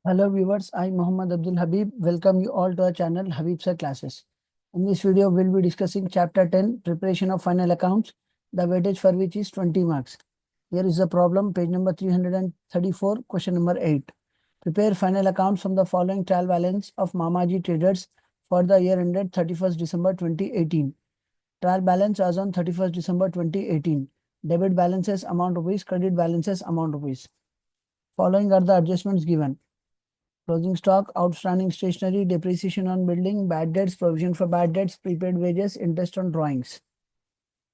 Hello viewers, I Muhammad Abdul Habib welcome you all to our channel Habib Sir Classes. In this video, we'll be discussing Chapter 10, Preparation of Final Accounts, the weightage for which is 20 marks. Here is the problem, page number 334, question number 8. Prepare final accounts from the following trial balance of Mamaji Traders for the year ended 31st December 2018. Trial balance as on 31st December 2018. Debit balances amount rupees, credit balances amount rupees. Following are the adjustments given. Closing stock, outstanding stationery, depreciation on building, bad debts, provision for bad debts, prepaid wages, interest on drawings.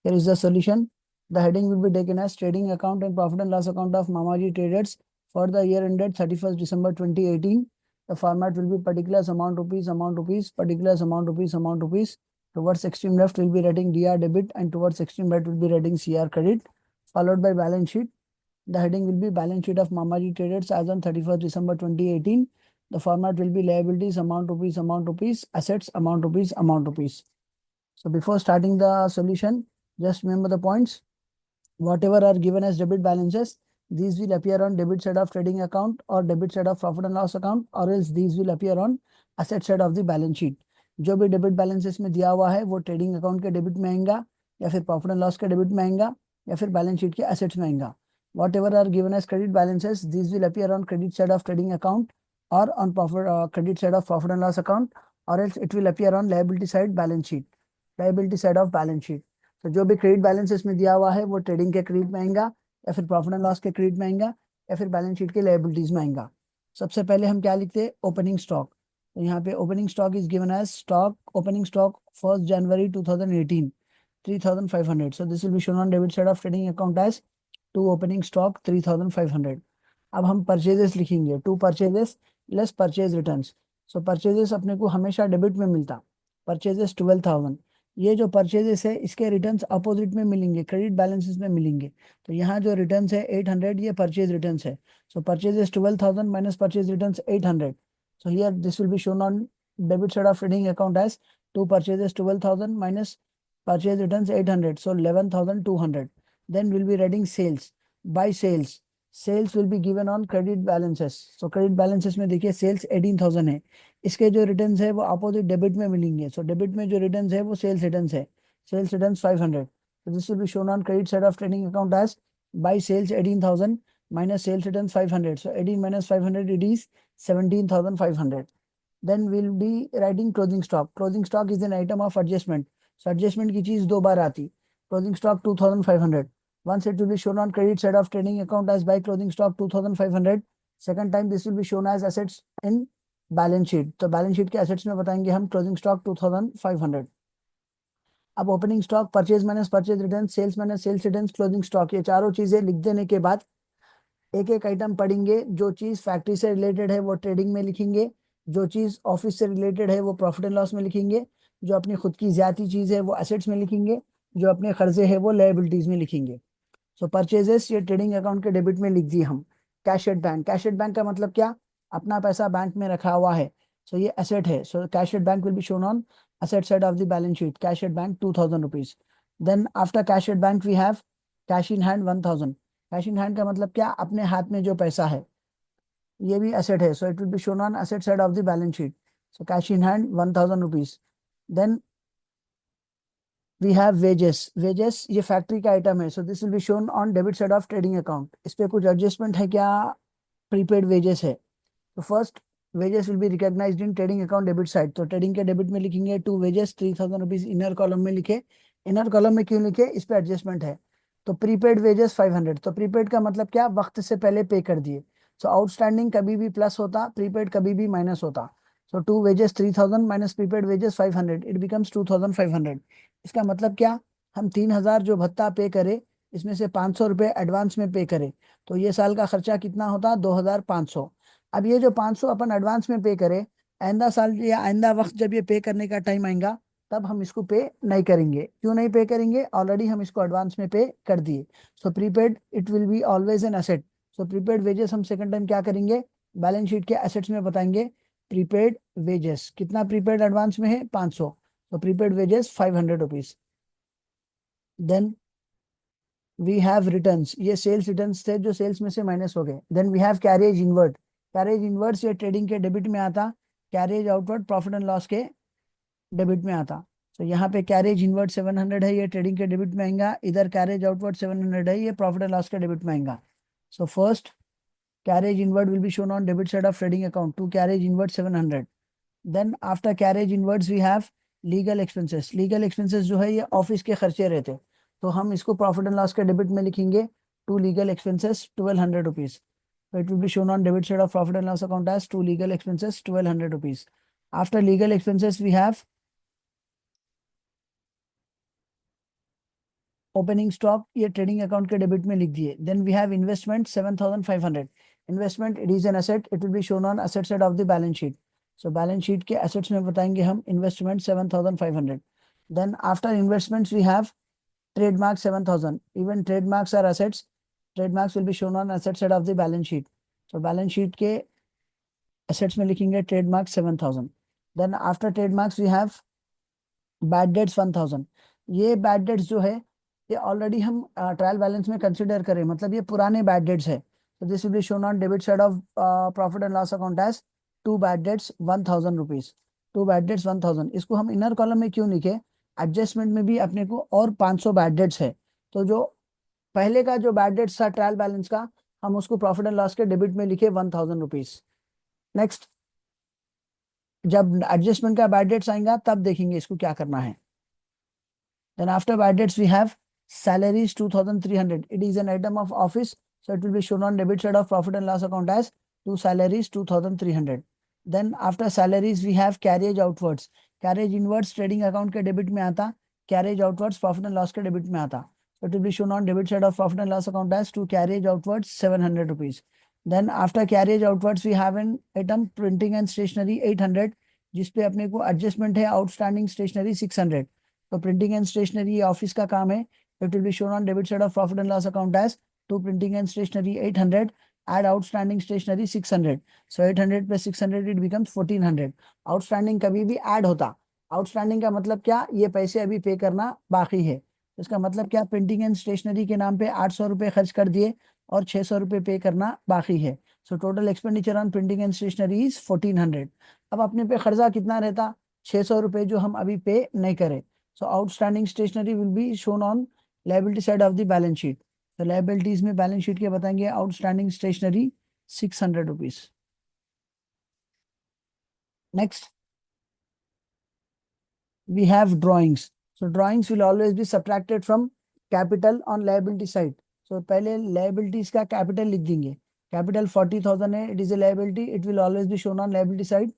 Here is the solution. The heading will be taken as trading account and profit and loss account of Mamaji Traders for the year ended 31st December 2018. The format will be particulars amount rupees, particulars amount rupees. Towards extreme left will be writing DR debit and towards extreme right will be writing CR credit, followed by balance sheet. The heading will be balance sheet of Mamaji Traders as on 31st December 2018. The format will be liabilities amount rupees, assets amount rupees. So before starting the solution, just remember the points. Whatever are given as debit balances, these will appear on debit side of trading account or debit side of profit and loss account, or else these will appear on asset side of the balance sheet. जो भी debit balances में दिया हुआ है वो trading account के debit में आएगा या फिर प्रॉफिट एंड लॉस के डेबिट में आएगा या फिर बैलेंस शीट के एसेट्स में आएगा. Whatever are given as credit balances, these will appear on credit side of trading account or on credit side of profit and loss account, or else it will appear on liability side balance sheet, liability side of balance sheet. तो जो भी credit balances में दिया हुआ है वो trading के credit में आएगा या फिर प्रॉफिट एंड लॉस के क्रेडिट में आएगा या फिर बैलेंस शीट के लायबिलिटीज में आएगा. सबसे पहले हम क्या लिखते हैं, ओपनिंग स्टॉक. तो यहाँ पे opening stock is given as stock opening stock 1st January 2018 3500. So this will be shown on debit side of trading account as to opening stock 3500. अब हम परचेजेस लिखेंगे, to purchases less purchase returns. So purchases अपने को हमेशा debit में मिलता, purchases 12,000. ये जो परचेजेस है इसके रिटर्न्स अपोजिट में मिलेंगे, क्रेडिट बैलेंसेस में मिलेंगे. तो यहाँ जो रिटर्न्स है 800, ये परचेज रिटर्न्स है. So purchases 12,000 minus purchase returns 800. So here this will be shown on debit side of trading account as to purchases 12,000 minus purchase returns 800, so 11,200. Then we'll be writing sales. By sales will be given on credit balances. So credit balances में देखिए sales 18,000 है, इसके जो returns है वो opposite debit में मिलेंगे. So debit में जो रिटर्न्स है वो सेल्स रिटर्न्स है, sales returns 500. So this will be shown on credit side of trading account as by sales 18,000 minus sales returns 500. So 18 minus 500, it is 17,500. Then we'll be writing closing stock. Closing stock is an item of adjustment. So adjustment की चीज दो बार आती. Closing stock 2,500. Once it will be shown on credit side of trading account as by closing stock 2,500. Second time this will be shown as assets in balance sheet. तो balance sheet के assets में बताएंगे हम closing stock 2,500. अब opening stock, purchase minus purchase return, sales minus sales return, closing stock, ये चारों चीजें लिख देने के बाद एक एक आइटम पढ़ेंगे. जो चीज फैक्ट्री से रिलेटेड है वो ट्रेडिंग में लिखेंगे, जो चीज ऑफिस से रिलेटेड है वो प्रॉफिट एंड लॉस में लिखेंगे, जो अपनी खुद की ज्यादा चीज है वो एसेट्स में लिखेंगे, जो अपने कर्जे है वो लायबिलिटीज में लिखेंगे. सो परचेजेस ये ट्रेडिंग अकाउंट के डेबिट में लिख दिए हम. Cash at bank, cash at bank का मतलब क्या, अपना पैसा बैंक में रखा हुआ है. सो ये एसेट है. So cash at bank will be shown on asset side of the balance sheet. Cash at bank 2,000 rupees. Then after cash at bank we have cash in hand 1,000. Cash in hand का मतलब क्या, अपने हाथ में जो पैसा है, ये भी asset है. So it will be shown on asset side of the balance sheet. So cash in hand 1,000 rupees. Then we have wages. Wages ये फैक्ट्री का आइटम है. So this will be shown on debit side of trading account. इस पे कुछ adjustment है क्या, prepaid wages है. तो first wages will be recognized in trading account debit side. तो ट्रेडिंग के डेबिट में लिखेंगे to wages 3,000 rupees. Inner column में लिखे. इनर कॉलम में क्यों लिखे, इस पे एडजस्टमेंट है. तो प्रीपेड वेजेस 500. तो प्रीपेड का मतलब क्या, वक्त से पहले पे कर दिए. सो आउटस्टैंडिंग कभी भी प्लस होता, प्रीपेड कभी भी माइनस होता. So to wages 3,000 minus prepaid wages 500, it becomes 2,500. इसका मतलब क्या, हम 3,000 जो भत्ता पे करे इसमें से 500 रुपये एडवांस में पे करे, तो ये साल का खर्चा कितना होता, 2,500. अब ये जो 500 अपन एडवांस में पे करें, आइंदा साल या आइंदा वक्त जब ये पे करने का टाइम आएगा तब हम इसको पे नहीं करेंगे. क्यों नहीं पे करेंगे, ऑलरेडी हम इसको एडवांस में पे कर दिए. So prepaid it will be always an asset. So prepaid wages हम सेकंड टाइम क्या करेंगे, बैलेंस शीट के एसेट्स में बताएंगे. प्रीपेड वेजेस कितना, प्रीपेड एडवांस में है 500. तो prepaid wages 500 rupees. Then we have returns, ये सेल्स रिटर्न्स थे जो सेल्स में से माइनस हो गए. Then we have carriage inward. Carriage inwards ये ट्रेडिंग के डेबिट में आता, carriage outward profit and loss के डेबिट में आता। तो यहाँ पे कैरेज इनवर्ड 700 है, ये ट्रेडिंग के डेबिट में आएगा। इधर कैरेज आउटवर्ड 700 है, ये प्रॉफिट एंड लॉस के डेबिट में आएगा। So first carriage inward will be shown on debit side of trading account to carriage inward 700. Then after carriage inwards we have legal expenses. Legal expenses जो है ये office के खर्चे रहते, तो हम इसको प्रॉफिट एंड लॉस के डेबिट में लिखेंगे to legal expenses 1200 rupees. So it will be shown on debit side of profit and loss account as two legal expenses 1200 rupees. After legal expenses we have opening stock, ये trading account के debit में लिख दिए. Then we have investment 7500. Investment it is an asset, it will be shown on asset side of the balance sheet. So balance sheet के assets में बताएंगे हम investment 7500. Then after investments we have trademark 7000. Even trademarks are assets, trademarks will be shown on asset side of the balance sheet. So balance sheet के assets में लिखेंगे trademark 7000. Then after trademarks we have bad debts 1000. ये bad debts जो है ये already हम trial balance में consider करें, मतलब ये पुराने बैड डेट्स है. तो this will be shown on debit side of profit and loss account as to bad debts 1000 rupees. To bad debts 1000. इसको हम इनर कॉलम में क्यों लिखे, एडजस्टमेंट में भी अपने को और 500 बैड डेट्स है, तो जो पहले का जो बैड डेट्स था ट्रायल बैलेंस का, हम उसको प्रॉफिट एंड लॉस के डेबिट में लिखे 1000 रुपीज. नेक्स्ट जब एडजस्टमेंट का बैड डेट्स आएगा तब देखेंगे इसको क्या करना है. Then after bad debts we have salaries 2300. It is an item of office, so it will be shown on debit side of profit and loss account as two salaries 2300. Then after salaries we have carriage outwards. Carriage inwards trading account के debit में आता, carriage outwards profit and loss के debit में आता. So it will be shown on debit side of profit and loss account as two carriage outwards 700 rupees. Then after carriage outwards we have an item printing and stationery 800, जिसपे अपने को adjustment है outstanding stationery 600. तो printing and stationery office का काम है. It will be shown on debit side of profit and loss account as to printing and stationery 800 add outstanding stationery 600. So 800 plus 600 it becomes 1400. Outstanding कभी भी add होता, outstanding का मतलब क्या, ये पैसे अभी पे करना बाकी है. इसका मतलब क्या, प्रिंटिंग एंड स्टेशनरी के नाम पे 800 रुपये खर्च कर दिए और 600 रुपये पे करना बाकी है. So total expenditure on printing and stationery is 1400. अब अपने पे खर्चा कितना रहता, 600 रुपये जो हम अभी पे नहीं करें. So outstanding stationery will be shown on liability side of the balance sheet. So liabilities में balance sheet के बताएंगे outstanding stationery 600 rupees. Next we have drawings. So drawings will always be subtracted from capital on liability side. So पहले liabilities का capital लिख देंगे. Capital 40,000 है, it is a liability, it will always be shown on liability side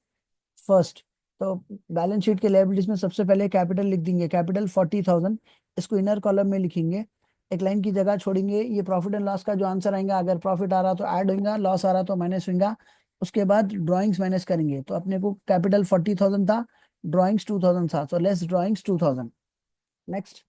first. तो balance sheet के liabilities में सबसे पहले कैपिटल लिख देंगे, कैपिटल 40,000. इसको इनर कॉलम में लिखेंगे, एक लाइन की जगह छोड़ेंगे. ये प्रॉफिट एंड लॉस का जो आंसर आएगा, अगर प्रॉफिट आ रहा तो ऐड होगा, लॉस आ रहा तो माइनस होगा. उसके बाद ड्राइंग्स माइनस करेंगे. तो अपने को कैपिटल 40,000 था, ड्राइंग्स 2000 था, तो less drawings 2000. Next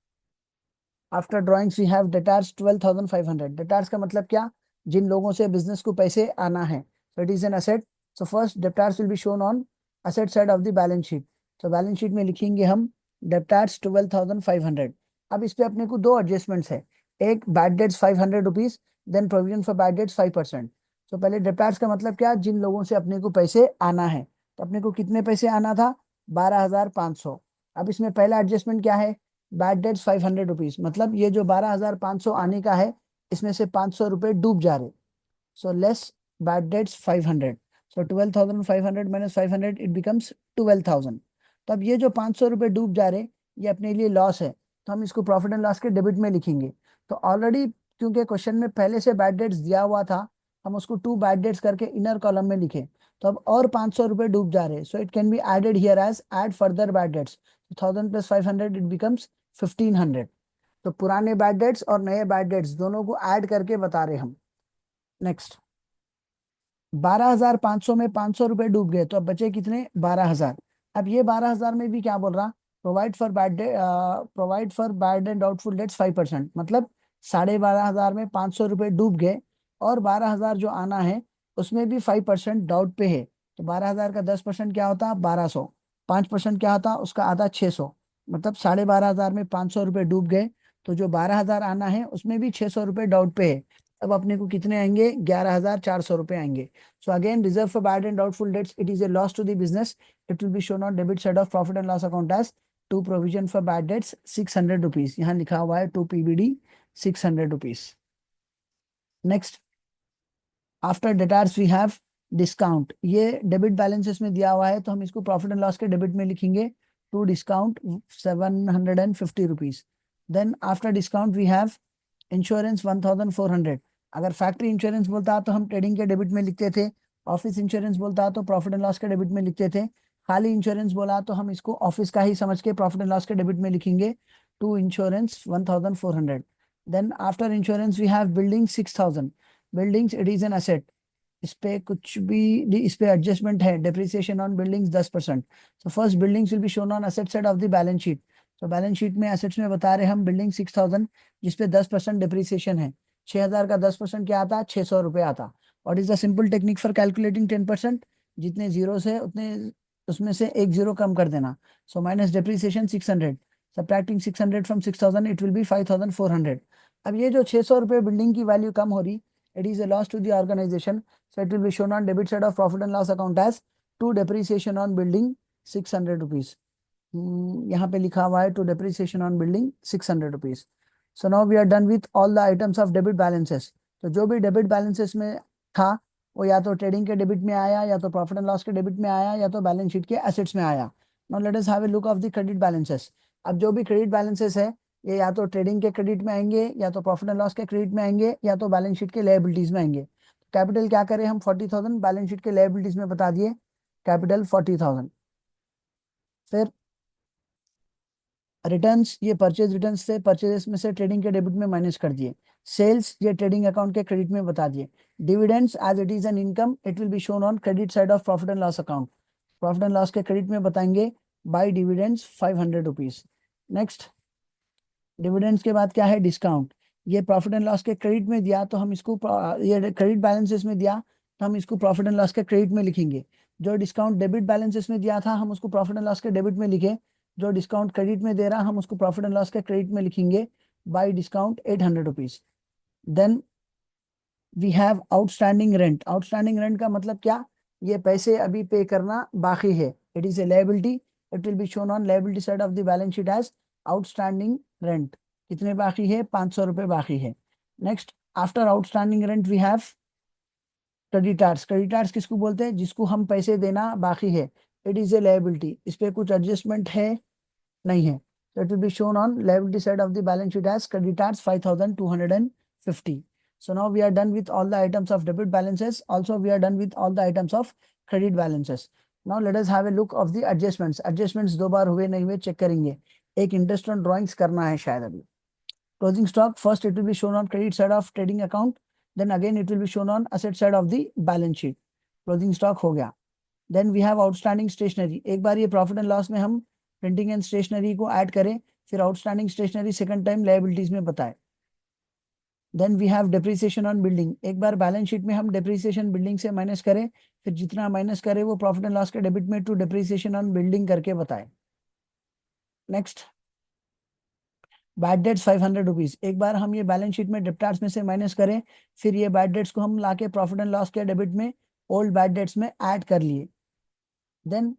after drawings we have debtors 12,500. Debtors का मतलब क्या, जिन लोगों से बिजनेस को पैसे आना है. So it is an asset. So first debtors will be shown on asset side of the balance sheet. तो बैलेंस शीट में लिखेंगे हम डेप्टार्स 12,500. अब इस पे अपने को दो एडजस्टमेंट्स है, एक bad debts 500 rupees, then provision for bad debts 5%. तो पहले डेप्टार्स का मतलब क्या, जिन लोगों से अपने को पैसे आना है. तो अपने को कितने पैसे आना था, 12,500. अब इसमें पहला एडजस्टमेंट क्या है, बैड डेट्स 500 रुपीज, मतलब ये जो 12,500 आने का है, इसमें से 500 रुपये डूब जा रहे. So less bad debts 500. So 12,500 minus 500 it becomes 12,000. तो अब ये जो 500 रुपये डूब जा रहे, ये अपने लिए लॉस है, तो हम इसको प्रॉफिट एंड लॉस के डेबिट में लिखेंगे. तो ऑलरेडी क्योंकि क्वेश्चन में पहले से बैड डेट्स दिया हुआ था, हम उसको टू बैड डेट्स करके इनर कॉलम में लिखे. तो अब और 500 रुपये डूब जा रहे, so it can be added here as add further bad debts. 1000 plus 500 it becomes 1500. तो पुराने बैड डेट्स और नए बैड डेट्स दोनों को ऐड करके बता रहे हम. नेक्स्ट 12,500 में 500 रुपये डूब गए, तो अब बचे कितने, 12,000. अब ये 12,000 में भी क्या बोल रहा, provide for bad and doubtful dates 5%, मतलब 12,500 में 500 रुपये डूब गए और 12,000 जो आना है उसमें भी 5% डाउट पे है. तो 12,000 का 10% क्या होता, 1200. 5% क्या होता, उसका आधा 600, मतलब 12,500 में 500 रुपये डूब गए, तो जो 12,000 आना है उसमें भी 600 रुपये डाउट पे है. अब अपने को कितने आएंगे, 11,400 रुपए आएंगे. So again reserve for bad and doubtful debts, it is a loss to the business. It will be shown on debit side of profit and loss account as to provision for bad debts 600 rupees. यहाँ लिखा हुआ है to PBD 600 rupees. Next, after debtors we have discount. ये debit balances में दिया हुआ है तो हम इसको प्रॉफिट एंड लॉस के डेबिट में लिखेंगे to discount 750 rupees. Then after discount we have insurance 1400. अगर फैक्ट्री इंश्योरेंस बोलता तो हम ट्रेडिंग के डेबिट में लिखते थे. ऑफिस इंश्योरेंस बोलता तो प्रॉफिट एंड लॉस के डेबिट में लिखते थे. खाली इंश्योरेंस बोला तो हम इसको ऑफिस का ही समझ के प्रॉफिट एंड लॉस के डेबिट में लिखेंगे to insurance 1400. Then after insurance we have building 6000. Buildings it is an asset. इस पे कुछ भी, इस पे एडजस्टमेंट है. Depreciation on buildings 10%. So first buildings will be shown on asset side of the balance sheet. तो बैलेंस शीट में assets में बता रहे हम बिल्डिंग 6000 जिसपे 10% डिप्रिसिएशन है. 6000 का 10% क्या आता, 600 रुपए आता. What is the simple technique for calculating 10%? जितने जीरो से उतने उसमें से एक जीरो कम कर देना. So minus depreciation 600, subtracting 600 from 6000 it will B 5400. अब ये जो 600 रुपए बिल्डिंग की वैल्यू कम हो रही, it is a loss to the organization, so it will be shown on debit side of profit and loss account as to depreciation on building 600 rupees. यहाँ पे लिखा हुआ है to depreciation on building 600 rupees. So now we are done with all the items of debit balances. तो जो भी debit balances में था वो या तो ट्रेडिंग के डेबिट में आया, या तो प्रॉफिट एंड लॉस के डेबिट में आया, या तो बैलेंस शीट के एसेट्स में आया. Now let us have a look of the credit balances. अब जो भी क्रेडिट बैलेंसेस है ये या तो ट्रेडिंग के क्रेडिट में आएंगे, या तो प्रॉफिट एंड लॉस के क्रेडिट में आएंगे, या तो बैलेंस शीट के लायबिलिटीज में आएंगे. कैपिटल क्या करें हम, 40,000 बैलेंस शीट के लायबिलिटीज में बता दिए, कैपिटल 40,000. फिर रिटर्न्स, ये परचेज रिटर्न्स थे, परचेजेस में से ट्रेडिंग के डेबिट में माइनस कर दिए. सेल्स ये ट्रेडिंग अकाउंट के क्रेडिट में बता दिए. Dividends as it is an income, it will be shown on credit side of profit and loss account. Profit and loss के क्रेडिट में बताएंगे by dividends 500 rupees. Next, dividends के बाद क्या है, डिस्काउंट. ये प्रॉफिट एंड लॉस के credit में दिया तो हम इसको ये क्रेडिट बैलेंसेस में दिया तो हम इसको प्रॉफिट एंड लॉस के क्रेडिट में लिखेंगे. जो डिस्काउंट डेबिट बैलेंसेस में दिया था हम उसको प्रॉफिट एंड लॉस के डेबिट में लिखे. जो डिस्काउंट क्रेडिट में दे रहा हम उसको प्रॉफिट एंड लॉस के क्रेडिट में लिखेंगे by discount 800 rupees. Then we have outstanding rent. Outstanding rent का मतलब क्या, ये पैसे अभी पे करना बाकी है. It is a liability. It will be shown on liability side of the balance sheet as outstanding rent. कितने बाकी है, 500 रुपए बाकी है. Next, after outstanding rent we have creditors. Creditors किसको बोलते हैं, जिसको हम पैसे देना बाकी है. It is a liability. इस पे कुछ एडजस्टमेंट है नहीं है. So it will be shown on liability side of the balance sheet as creditors 5,250. So now we are done with all the items of debit balances. Also we are done with all the items of credit balances. Now let us have a look of the adjustments. Adjustments दो बार हुए नहीं हुए check करेंगे. एक interest on drawings करना है शायद अभी. Closing stock, first it will be shown on credit side of trading account. Then again it will be shown on asset side of the balance sheet. Closing stock हो गया. Then we have outstanding stationery. एक बार ये profit and loss में हम printing and stationery को add करें, फिर outstanding stationery second time liabilities में बताए. Then we have depreciation on building. एक बार बैलेंस शीट में हम डेप्रिसिएशन बिल्डिंग से माइनस करें, फिर जितना माइनस करें वो प्रॉफिट एंड लॉस के डेबिट में टू डेप्रिसिएशन ऑन बिल्डिंग करके बताए. Next, bad debts 500 rupees. एक बार हम ये बैलेंस शीट में डेप्टार्स में से माइनस करें, फिर ये बैड डेट्स को हम लाके प्रॉफिट एंड लॉस के डेबिट में ओल्ड बैड डेट्स में ऐड कर लिए. Then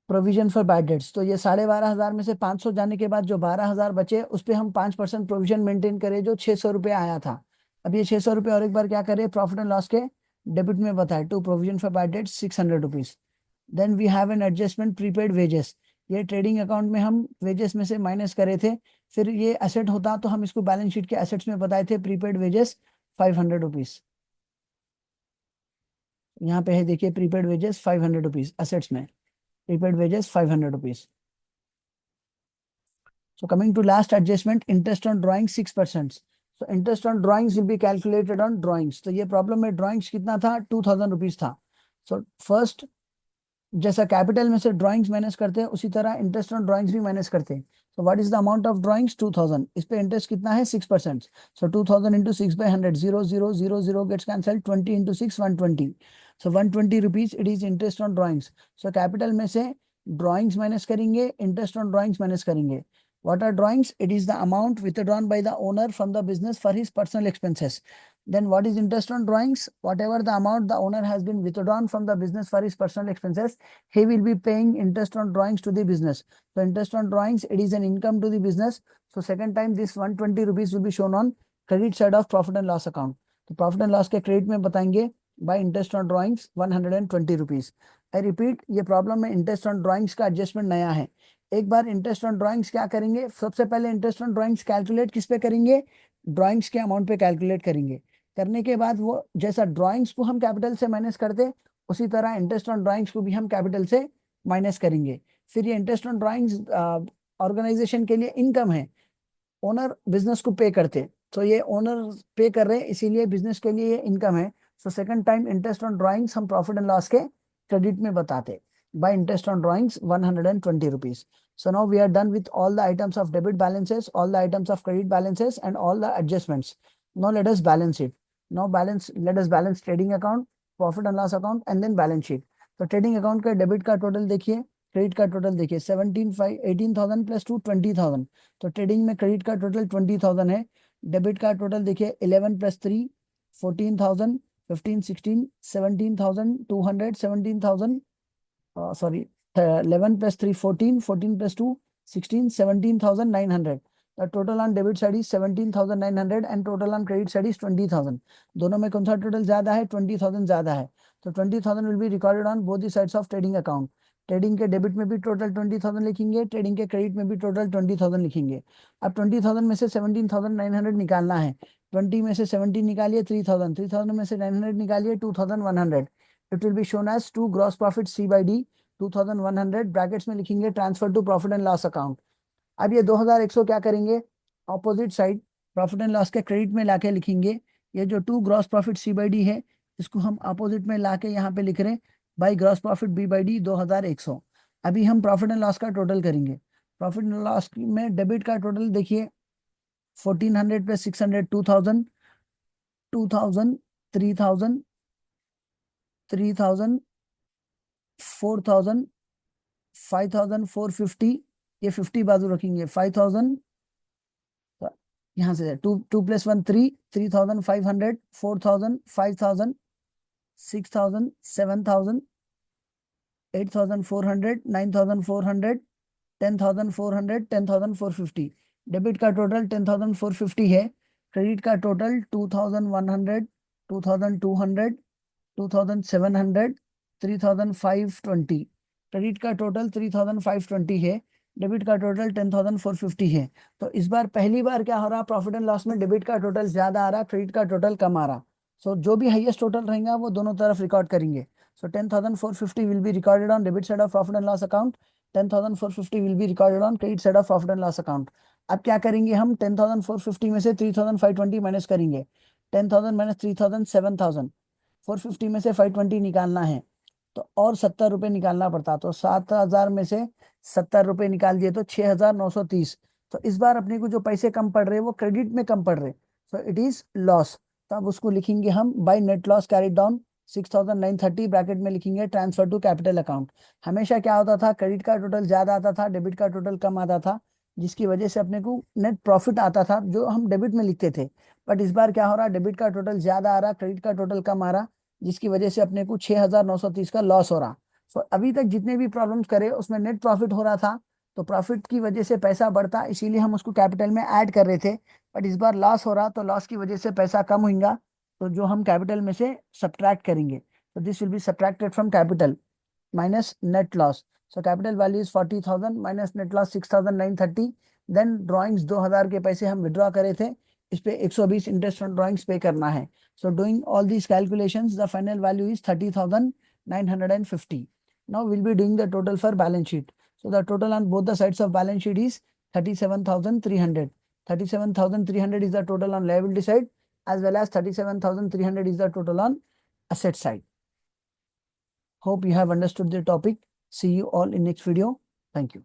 provision for bad debts. तो ये 12,500 में से 500 जाने के बाद जो 12,000 बचे उस पर हम 5% प्रोविजन मेंटेन करें जो 600 रुपये आया था. अब ये 600 रुपये और एक बार क्या करें, प्रॉफिट एंड लॉस के डेबिट में बताए to provision for bad debts 600 rupees. Then we have an adjustment prepaid wages. ये ट्रेडिंग अकाउंट में हम वेजेस में से माइनस करे थे, फिर ये एसेट होता तो हम इसको बैलेंस शीट के एसेट्स में बताए थे प्रीपेड वेजेस 500 रुपीज. यहाँ पे है देखिए प्रीपेड वेजेस 500 रुपीज एसेट्स में. Prepaid wages 500 rupees. So coming to last adjustment, interest on drawings 6%. So interest on drawings will be calculated on drawings. तो ये प्रॉब्लम में drawings कितना था, 2,000 रुपीज था. So first जैसा कैपिटल में से ड्राइंग्स माइनस करते हैं उसी तरह इंटरेस्ट ऑन ड्राइंग्स भी माइनस करते हैं. So what is the amount of drawings, 2,000. इस पे इंटरेस्ट कितना है, 6%. सो 2,000 into 6/100, 0,000 gets cancel. 20 into 6, 120. So 120 rupees it is interest on drawings. So capital में से ड्राइंग्स माइनस करेंगे, इंटरेस्ट ऑन ड्राइंग्स माइनस करेंगे. What are drawings? It is the amount withdrawn by the owner from the business for his personal expenses. Then what is interest on drawings? Whatever the amount the owner has been withdrawn from the business for his personal expenses, he will be paying interest on drawings to the business. So interest on drawings, it is an income to the business. So second time this 120 rupees will be shown on credit side of profit and loss account. तो profit and loss के credit में बताएंगे bye interest on drawings 120 rupees. I repeat, ये problem में interest on drawings का adjustment नया है. एक बार इंटरेस्ट ऑन ड्राइंग्स क्या करेंगे, सबसे पहले इंटरेस्ट ऑन ड्राइंग्स कैलकुलेट किस पे करेंगे, ड्राइंग्स के अमाउंट पे कैलकुलेट करेंगे. करने के बाद वो जैसा ड्राइंग्स को हम कैपिटल से माइनस करते उसी तरह इंटरेस्ट ऑन ड्राइंग्स को भी हम कैपिटल से माइनस करेंगे. फिर ये इंटरेस्ट ऑन ड्राइंग्स ऑर्गेनाइजेशन के लिए इनकम है, ओनर बिजनेस को पे करते, तो ये ओनर पे कर रहे हैं इसीलिए बिजनेस के लिए ये इनकम है. So second time interest on drawings हम प्रॉफिट एंड लॉस के क्रेडिट में बताते bye interest on drawings 120 rupees. So now we are done with all the items of debit balances, all the items of credit balances, and all the adjustments. Now let us balance it. Now let us balance trading account, profit and loss account, and then balance sheet. तो trading account का debit का total देखिए, credit का total देखिए 18,000 plus 2 20,000. तो trading में credit का total 20,000 है. डेबिट का टोटल देखिए 11 plus 3 14,000, 15 16 17,200, 17,000 sorry 11 plus 3 14, 14 plus 2 16, 17,900. The total on debit side is 17,900 and total on credit side is 20,000. दोनों में कौन सा टोटल ज्यादा है, 20,000 ज्यादा है. तो 20,000 will be recorded on both the sides of trading account. Trading के डेबिट में भी टोटल 20,000 लिखेंगे, ट्रेडिंग के क्रेडिट में भी टोटल 20,000 लिखेंगे. अब 20,000 में से 17,900 निकालना है. 20 में से 17 निकालिए 3,000, 3,000 में से 900 निकालिए 2,100. It will be shown as to gross profit C by D 2,100. Brackets में लिखेंगे transfer to profit and loss account. अब ये 2,100 क्या करेंगे, opposite side profit and loss के क्रेडिट में लाके लिखेंगे. ये जो to gross profit C by D है इसको हम अपोजिट में लाके यहाँ पे लिख रहे हैं by gross profit B by D 2,100. अभी हम प्रॉफिट एंड लॉस का टोटल करेंगे. प्रॉफिट एंड लॉस में डेबिट का टोटल देखिए 1,400 प्लस 600 2,000, 2,000 3,000, 3,000 4,000, 5,450. ये 50 बाजू रखेंगे 5,000. यहाँ से 2 प्लस 1 3, 3,500, 4,000, 5,000, 6,000, 7,000, 8,400, 9,400, 10,400, 10,450. डेबिट का टोटल 10,450 है. क्रेडिट का टोटल 2,100, 2,200, 2,700, 3,520. क्रेडिट का टोटल 3,520 है. डेबिट का टोटल 10,450 है. तो इस बार पहली बार क्या हो रहा, प्रॉफिट एंड लॉस में डेबिट का टोटल ज्यादा आ रहा, क्रेडिट का टोटल कम आ रहा. सो जो भी हाईएस्ट टोटल रहेगा वो दोनों तरफ रिकॉर्ड करेंगे. सो 10,450 will be recorded on debit side of profit and loss account, 10,450 will be recorded on credit side of profit and loss account. अब क्या करेंगे हम, 10,450 में से 3,520 माइनस करेंगे. 10,000 माइनस 3,000 7,000. 450 में से 520 निकालना है तो और 70 रुपए निकालना पड़ता. तो 7,000 में से 70 रुपए निकाल दिए तो 6,930. तो इस बार अपने को जो पैसे कम पड़ रहे वो क्रेडिट में कम पड़ रहे, सो इट इज लॉस. तो अब उसको लिखेंगे हम by net loss carried down 6,930. Bracket में लिखेंगे ट्रांसफर टू कैपिटल अकाउंट. हमेशा क्या होता था, क्रेडिट का टोटल ज्यादा आता था, डेबिट का टोटल कम आता था, जिसकी वजह से अपने को नेट प्रॉफिट आता था जो हम डेबिट में लिखते थे. बट इस बार क्या हो रहा, डेबिट का टोटल ज्यादा आ रहा, क्रेडिट का टोटल कम आ रहा, जिसकी वजह से अपने को 6,930 का लॉस हो रहा. सो अभी तक जितने भी प्रॉब्लम्स करे उसमें नेट प्रॉफिट हो रहा था, तो प्रॉफिट की वजह से पैसा बढ़ता इसीलिए हम उसको कैपिटल में ऐड कर रहे थे. बट इस बार लॉस हो रहा तो लॉस की वजह से पैसा कम होगा, तो जो हम कैपिटल में से सब्ट्रैक्ट करेंगे. तो this will be subtracted from capital minus net loss. So capital value is 40,000 minus net loss 6,930. Then drawings 2,000 के पैसे हम विड्रॉ करे थे, इस पे 120 इंटरेस्ट ऑन ड्रॉइंग्स पे करना है. So doing all these calculations, the final value is 30,950. Now we'll be doing the total for balance sheet. So the total on both the sides of balance sheet is 37,300. 37,300 is the total on liability side as well as 37,300 is the total on asset side. Hope you have understood the topic. See you all in next video. Thank you.